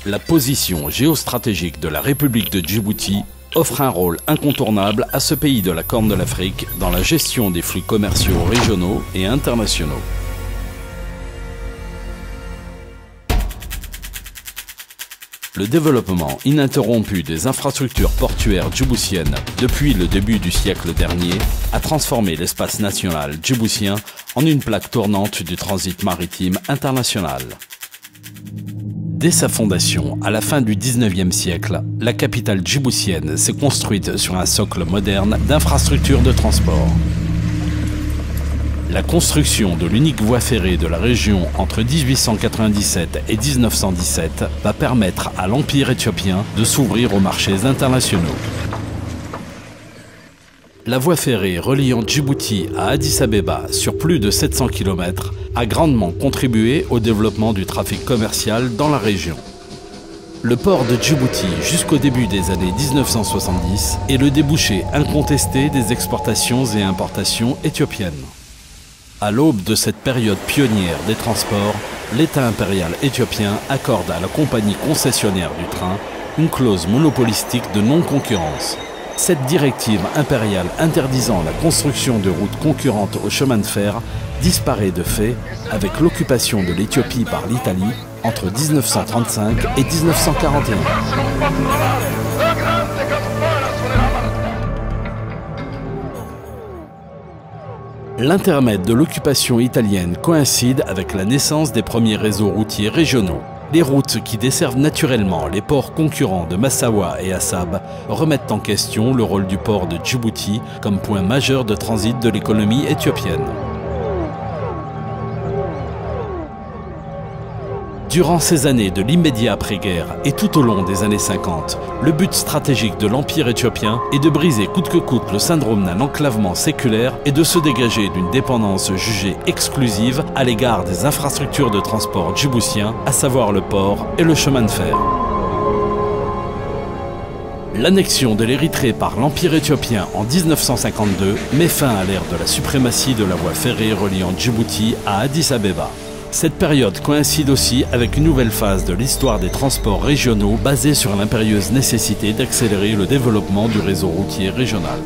La position géostratégique de la République de Djibouti offre un rôle incontournable à ce pays de la Corne de l'Afrique dans la gestion des flux commerciaux régionaux et internationaux. Le développement ininterrompu des infrastructures portuaires djiboutiennes depuis le début du siècle dernier a transformé l'espace national djiboutien en une plaque tournante du transit maritime international. Dès sa fondation, à la fin du XIXe siècle, la capitale djiboutienne s'est construite sur un socle moderne d'infrastructures de transport. La construction de l'unique voie ferrée de la région entre 1897 et 1917 va permettre à l'Empire éthiopien de s'ouvrir aux marchés internationaux. La voie ferrée reliant Djibouti à Addis-Abeba sur plus de 700 km a grandement contribué au développement du trafic commercial dans la région. Le port de Djibouti jusqu'au début des années 1970 est le débouché incontesté des exportations et importations éthiopiennes. À l'aube de cette période pionnière des transports, l'État impérial éthiopien accorde à la compagnie concessionnaire du train une clause monopolistique de non-concurrence. Cette directive impériale interdisant la construction de routes concurrentes au chemin de fer disparaît de fait avec l'occupation de l'Éthiopie par l'Italie entre 1935 et 1941. L'intermède de l'occupation italienne coïncide avec la naissance des premiers réseaux routiers régionaux. Les routes qui desservent naturellement les ports concurrents de Massawa et Assab remettent en question le rôle du port de Djibouti comme point majeur de transit de l'économie éthiopienne. Durant ces années de l'immédiat après-guerre et tout au long des années 50, le but stratégique de l'Empire éthiopien est de briser coûte que coûte le syndrome d'un enclavement séculaire et de se dégager d'une dépendance jugée exclusive à l'égard des infrastructures de transport djiboutiens, à savoir le port et le chemin de fer. L'annexion de l'Érythrée par l'Empire éthiopien en 1952 met fin à l'ère de la suprématie de la voie ferrée reliant Djibouti à Addis-Abeba. Cette période coïncide aussi avec une nouvelle phase de l'histoire des transports régionaux basée sur l'impérieuse nécessité d'accélérer le développement du réseau routier régional.